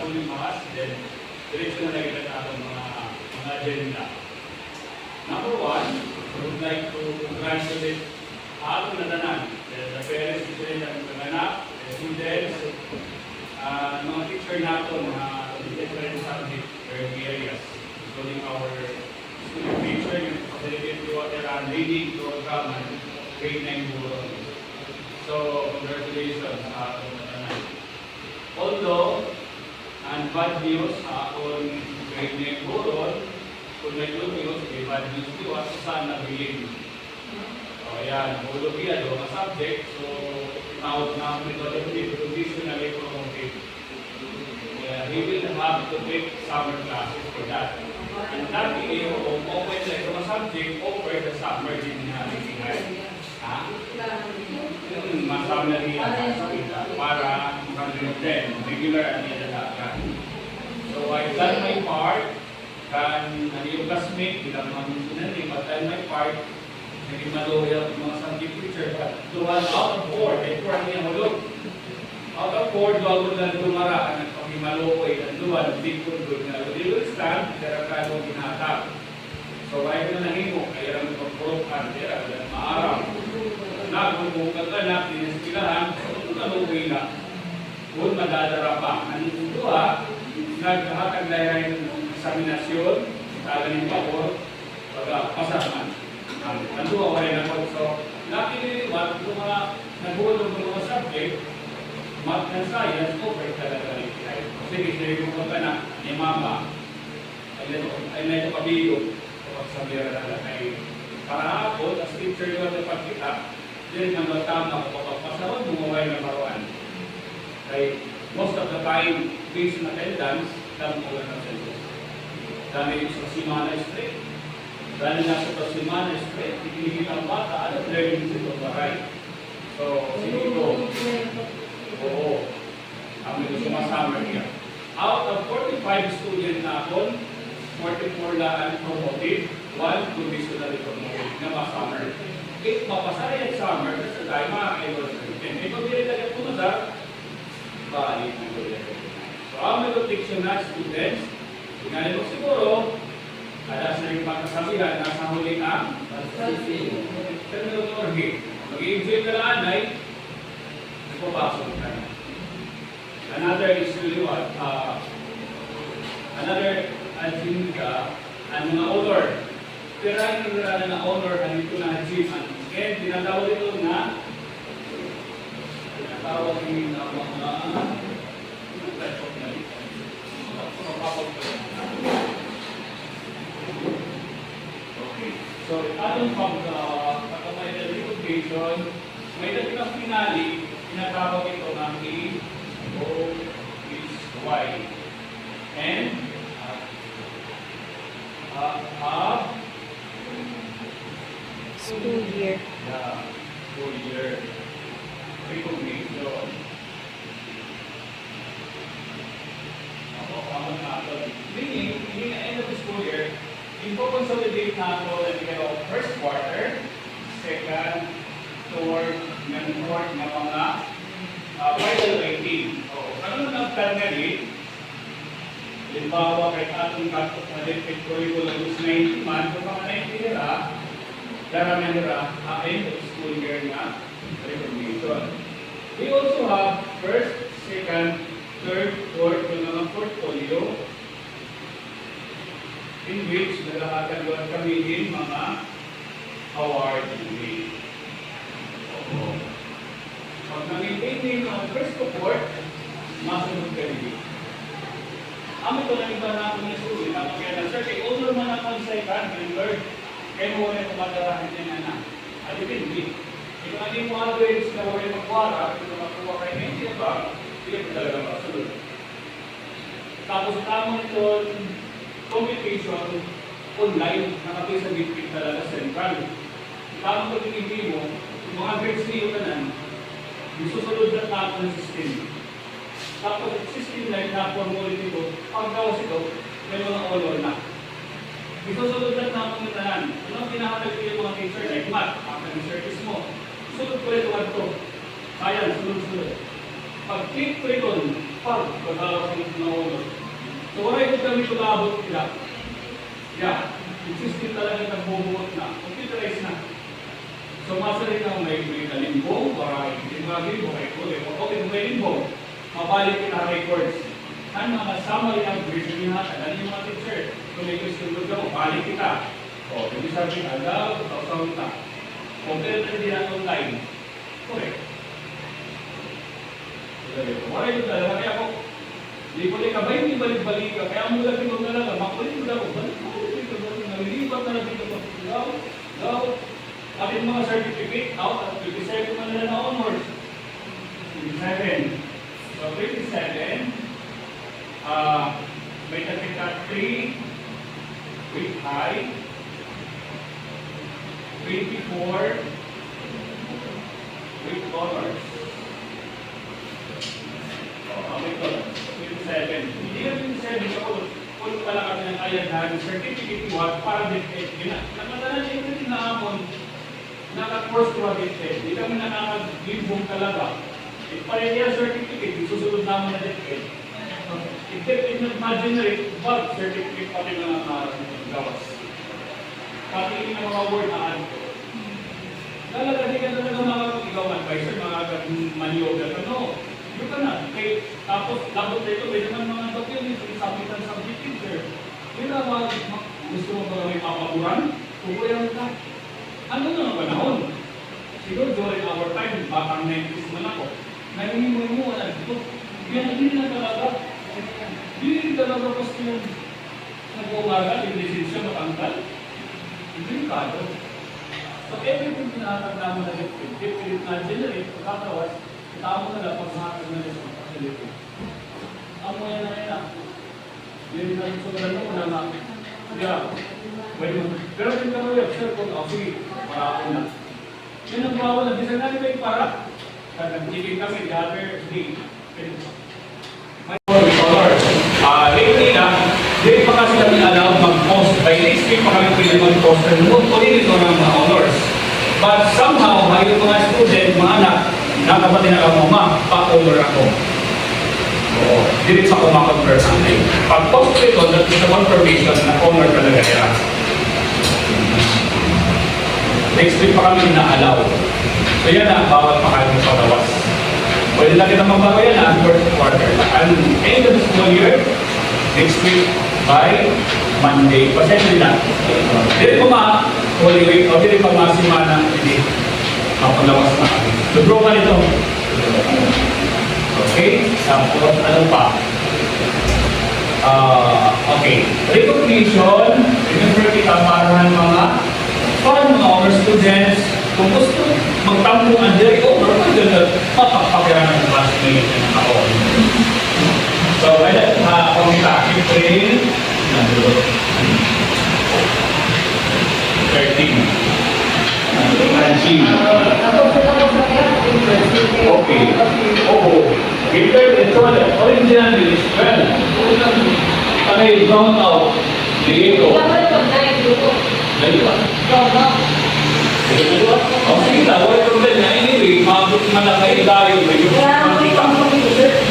Holy Mass, then diretso na nakita natin mga agenda. Number one, I would like to congratulate ato na tanan, the parents, students, ang panganak, the students, mga teacher nato, mga different subject areas, including our student teacher, yung facilitate what they are leading program and grade 9 buron. So, congratulations sa ato na tanan. Although, and bad news sa akong grade 9 buron, kung may good news, may bad news di was saan nabiling. So, ayan, hulog yan, mga subject. So, tawag na ang methodology, traditionally promoted. He will have to take summer classes for that. And that is, open like mga subject, over the summer din na nagingay. Ha? Masama na niya para mag-10, regular at niya dalaga. So, I've done my part. Kan yung classmate, bilang mga musunan, I've done my part. Naging maluya ang mga subject teacher. But out of 4, ay 4 niya hulog. Out of 4, bago lang dumara, ang nagpapimaloy, ang duwan, hindi ko doon na little stand, kaya kano ginatap. So, ay ko na nahimo, kaya lang magpapurok-an, kaya lang maaraw. Nagpupukag ka na, pinaspilahan, kung naluwi na, kung madadara pa. Ang duwa, nagkakatag na yung examinasyon, tagaling pabor, pasaman. Ang duwa, wala na po. So, nakikiliwat, kung mga naguulong ng mga subject, math and science, over talaga rin. Sige, sige ko ka na, ni mama, ay na ito pabiyo, kapag sabihan na kay para hapon, as teacher yung dapat kita, din ang magtama kapag pasahod, bumaway na paruan. Kay most of the time, based on attendance, dami ko lang ang sensus. Dami yung sa Simana Street, dahil nasa sa Simana Street, ikinigil ang bata, ano learning dito baray. So, sige ko, oo, ang ito sumasama niya. Out of 45 students na akon, 44 na promoted, 1 provisionally promoted na ma-summer. If mapasaya yung summer, kasi tayo makakaiwas na rin. Ito binilagay po na balik na ito. So, ang metodiction na students, tingnan mo siguro, ada sa rin pagkasabihan, nasa huli ang terminology. Mag-i-enjoy ka lang ay, nagpapasok ka na. Another is really what? Another agenda, ang mga honor. Tirahin nila na honor, ang ito na achievement. Kaya tinatawag ito na tinatawag ito na mga okay. So, atong pagkamay na recognition, may dating ang pinali, tinatawag ito ng O is Y. And school year. Yeah, school year recognition. Meaning, in the end of the school year, i-consolidate natin ang first quarter, second, third, and fourth na mga final rating. Ano na nagtarngali, limbawa kahit atong katok na dipit curriculum is 90 man, kung mga 90 nila, darami nila, end of school year na recognition. We also have first, second, third, fourth, yung mga portfolio in which nagkakagawa kami din mga award din. Pag nag-maintain din ang first support, masunod ka rin. Ang ito na iba na ako niya sulit, ang kaya na, sir, kay older man ako sa second, third, kaya mo wala yung kumadarahin niya na. At hindi. Ito ang hindi mo average na wala yung magwara, ito makuha kayo na hindi ba, hindi ko talaga masunod. Tapos tamang ito, communication, online, nakapit sa bitbit talaga central. Tamang pag-ibig mo, yung average niyo ka nan, isusunod na tapo ng system. Tapos yung system na na-formulate ito, pagkawas ito, may mga all na. Isusunod na tapo ng tanan. Ano ang pinakatalagay yung mga teacher like math, after the service mo, sunod ko rin ito. Science, sunod-sunod. Pag-click ko ito, pagkakaroon na ulo. So wala ito kami tulabot nila. Yeah, yung system talaga nagbubuot na. Computerized na. So masalit na may kalimbong, para hindi magiging may kulay. Okay, kung may limbong, mabalik kita records. Ano mga summary ng version niya, ano yung mga teacher? Kung may question doon ka, mabalik kita. O, hindi sabi, alaw, tawag na. Compare na din ang online. Correct. Wala yung talaga, kaya ako, hindi ko ka ba, hindi balik-balik ka, kaya mo lang ito talaga, makulit mo lang ako, balik dito, nalilipat na lang dito, gaw, ating mga certificate, out at 27 man na honors. 27. So, 27, may certificate 3, with high, 24, with honors. Ito, 27. Hindi ka 27 ako. Kung pala kami ng ayadahan, certificate what para detect. Namadala niya yung tinaamon, naka-course to detect. Hindi kami nakaka-gimbong talaga. Parehiyang certificate, susunod naman na detect. Detect in imaginary, but certificate pati mga gawas. Pati yung mga word na ano. Talaga, di ka talaga makakagawa advisor, makakamanyoga ka. No. Yung ka na, tapos labot na ito, may naman mga documents, sabitan subjective, sir. Yung na, gusto mo ba may papakuran? Kukuyan ka. Ano na ang panahon? Siguro during our time, bakang 90s man ako, nahihimoy mo, dito. Yan, hindi na talaga. Hindi talaga kasi yung nag-umaga, yung lisensya matanggal. Hindi ka doon. So everything pinakaganda mo na definite na generate, pagkakawas, tao na lang pag-hackag na responsibility. Ang mo yan na yan. Hindi na rin sobrang mo na nga. Yeah. Pero hindi ka mo yung sir, kung ako, sige, para ako na. Yan ang bawal na, design natin kayo para. Nag-tigil kami, the other day. My color. Lately na, hindi pa kasi kami alam mag-post. By next week pa kami pwede mag-post. And noon po rin ito ng mga honors. But somehow, yung mga student, mga anak, nakapati na ako, pa-honor ako. Oo. Dito sa kumakon-convert sa akin. Pag-post ko ito, that is a confirmation na honor talaga nila. Next week pa kami na-allow. So yan na, bawal pa kami patawas. Pwede na kita magbago yan na, first quarter. And end of the school year, next week by Monday. Pasensya na. Dili ko Holy Week, o dili pa semana, hindi. Mapalawas na kami. Lubro ka nito. Okay? Tapos, ano pa? Okay. Recognition. Remember kita parahan mga fun, mga honor students. Kung gusto magtampo ang diri ko, pero kung gano'n, mapapakiranan ng classmate na ako. So, kaya pamita, April 13. Okay. Oh, April ito original is 12. Okay, count out. Dito. Oh, sige na, wala problem na. Anyway, mabot man lang kayo tayo. Medyo makita.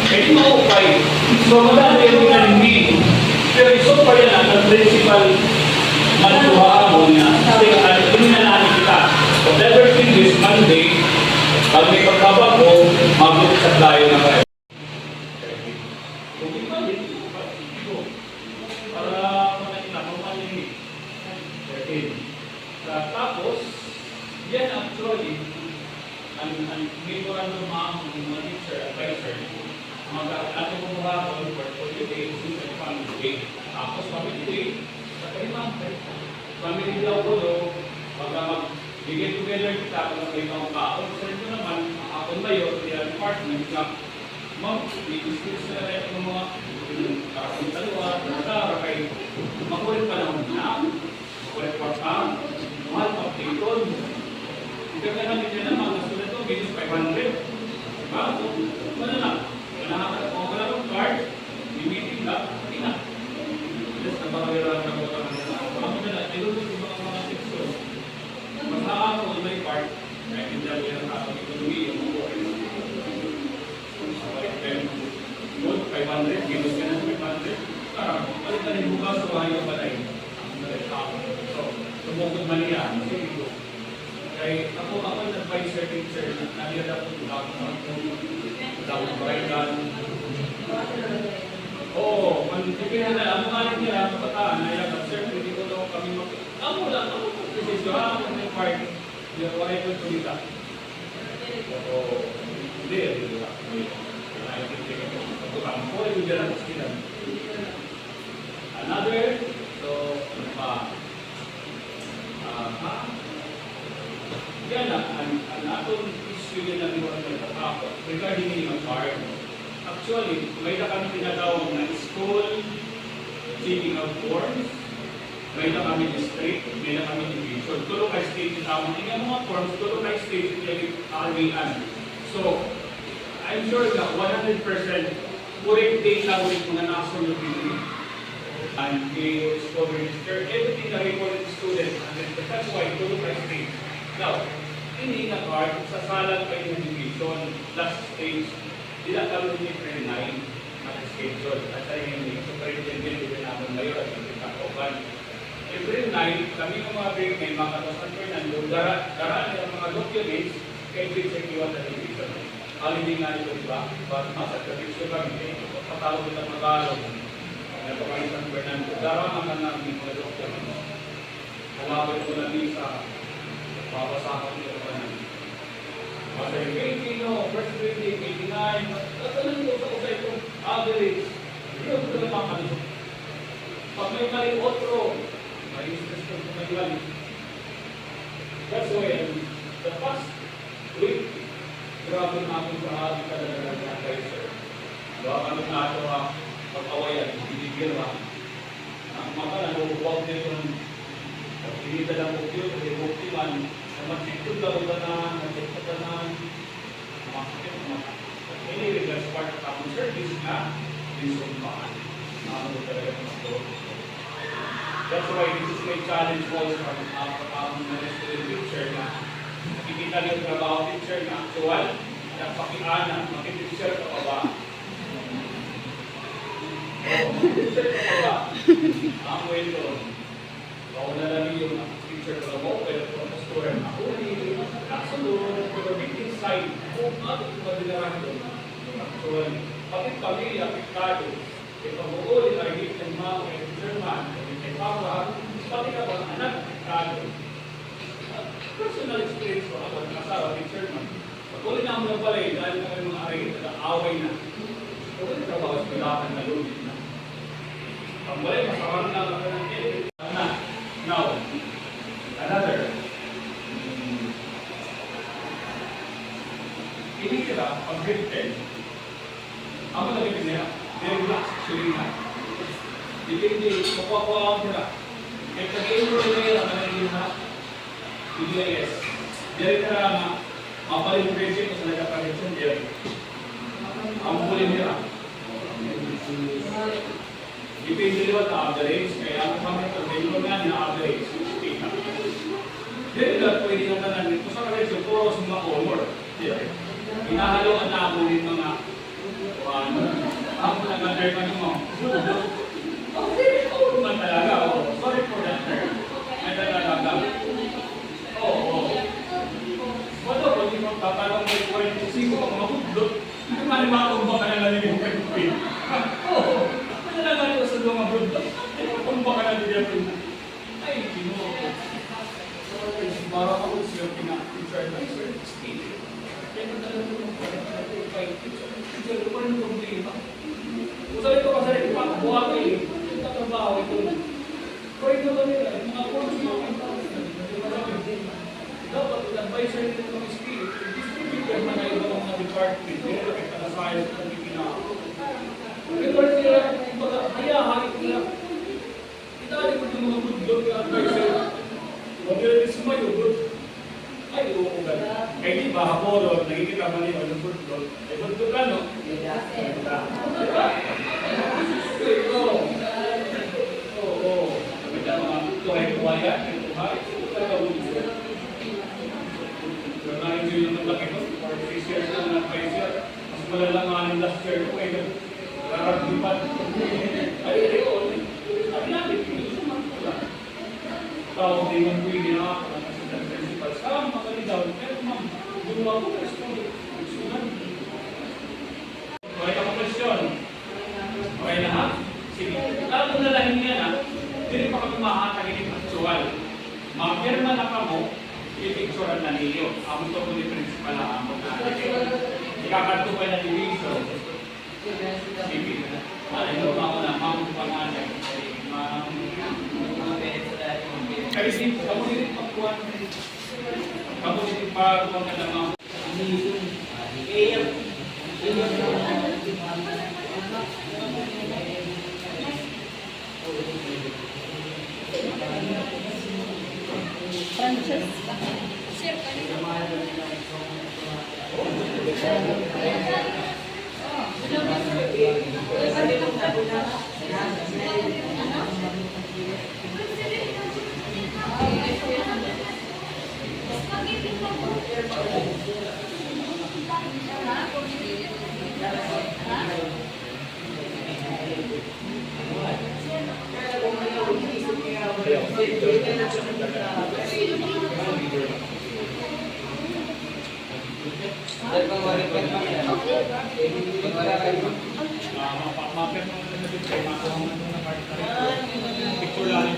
Hindi ma-okay. So, madami yung hindi. Pero iso pa yan ang principal magtuwa mo niya. Kasi hindi na natin kita. Whatever thing this Monday, pag may pagkabag mo, mabot sa tayo na kayo. Para makita mo malinig. Tapos, yan actually, ang memorandum mga teacher, advisor, ato mo mga portfolio day, and family day. Tapos family day, sa kalimang family daw ko do, mag-bigay together kita, kung may mga kaon. Sa ito naman, akong bayo, sa department na, mag-discuss na rin ng mga dalawa, para kay makulit pa naman na, makulit pa pa, mahal pa pagkikon. Ito ka namin yan naman, gusto na ito, minus 500. Diba? So, ano na? Kung wala kang card, i-meeting ka, hindi na. Just napakawira ka mo kami na. Ako na lang, ilulog yung mga section. Mas nakakon may card, kahit hindi ako yung nakakon ekonomi, yung mga okay. Good. kilos ka na sa 500, balik na rin bukas, so ayaw pa tayo. So, sumukod man niya. Kaya ako nag-advisor teacher, nalilad ako dapat pakailan. Oo, depende na, ang mga nila, kapataan, naiyagat, sir, hindi ko daw kami ako lang, ako mag-desisyon, ako may party, wala ko ito dito. So, hindi, hindi ko. Another, so, yan ang atong issue yun na regarding minimum card. Actually, may na kami tinatawag na school checking out forms, may na kami district, may na kami division. Tulong kay state yung tama. Yung mga forms, tulong kay state yung RVN. So, I'm sure na 100% correct data with mga national people and they will register everything na reported students, and that's why tulong kay state. Now, hindi na card, sasalan kayo ng division, last stage, tidak kami ni April 9 na schedule. At sa yung superintendent din namin ngayon at yung pitakokan. April 9, kami ng mga may mga katasan Fernando, daraan ng mga documents kay Prince-Ekiwan na division. Haliling nga nito, diba? Masa tradisyon kami, patawag ng mag-aalog. Napakalit San Fernando, daraan ang namin mga documents. Halawin ko na sa babasahan nito pa namin. Masa yung 80, first grade, 89, at alam nyo sa itong average, yun ko na makano. Pag may mali otro, may stress ko may mali. That's why, the past week, grabe na akong kahagi talaga ng mga advisor. Ano na ito pag-awayan, binigyan ba? Ang mga nanuhuwag nito ng pinita ng bukyo, kasi bukyo man, na mag-tikod lang ang tanan, mag-tikod tanan, makakit, any regards part of our service na, disumbahan. Ano talaga ito? That's why this is my challenge also from student teacher na nakikita ng trabaho teacher na actual, nagpakianan, makiteacher ka pa ba? Teacher ka pa ba? Ang way doon. Bawal na lang yung teacher ka mo, pero kung student ako, nakasunod, pero big inside, kung ano yung madinaran doon, actual, bakit kami apektado? Kaya pag-uuli, nagigit ng mga teacher man, kay Papa, pati ka ba anak apektado? Personal experience ko ako, nakasawa, teacher man. Pag-uuli na ako ng balay, dahil na kayo mga aray, nag-aaway na. Pag-uuli na trabaho, silakan na lulit na. Ang balay, masarang na ako ng now, another. Ini kita, pag grade 10, ako nalipin nila, very relax, actually na. Depende, makuha ako nila. Kaya pag-enroll nila, ang nalipin na, PBIS. Dari na nga, mapaling presyo ko sa nagkapareksyon, dari. Ang muli nila. Depende nila sa average, kaya ang kami ito, enroll nga nila average, 60 na. Dari na, pwede nang tanan, kung sa kareksyon, puro sa mga honor. Hinahaloan na ako rin mga ako nag-under mo. Okay, oo naman talaga. Sorry for that term. Ay talaga. Oo. Wala ko, hindi mo tatanong may 45 ang mga hudlot. Hindi manimakong ba ka na lang yung pwede. Oo. Ano na nga ito sa mga hudlot? Kung ba ka na din ay, kinuha ko. Para ako siya pina-teacher na sir. Kaya talaga yung teacher ko rin yung problema. Usap ito kasi rin, buha kayo. Ito trabaho ito. Kaya ito kami, mga course mga dapat advisor nito ng spirit. Distributor na kayo ng mga department. Pero kita na science na pipinako. Ito rin sila, hayahan nila. Itali ko yung mga budlog na advisor. Huwag nila sumayo, good. Ay, oo ba? Kaya di ba, hapolo, nakikita mo niyo ng budlog. Eh, budlog ka, no? Diba? Oo. Kita mga tuhay-tuhaya, tuhay, talaga budlog. Pero na-enjoy yung naglaki ko, 4 years na na-advisor. Mas malalanganin last year ko, eh, raragdipan. ikaw, hindi man pwede na ako, ang assistant principal. Magaling daw. Pero ma'am, gumawa ko, gustuhan. Okay, ako question. Okay na ha? Sige. Lalo na lang yan ha. Hindi pa kami makakagin yung actual. Mapirma na ka mo, i-picturean na ninyo. Amo to kung principal na amo na. Ikakanto pa na division. Sige. Ito ako na, ma'am pangalan. Ma'am. Kaya din, kamu din pagkuhan. Kamu din pagkuhan ka na ma'am. Francesca. Picture lang.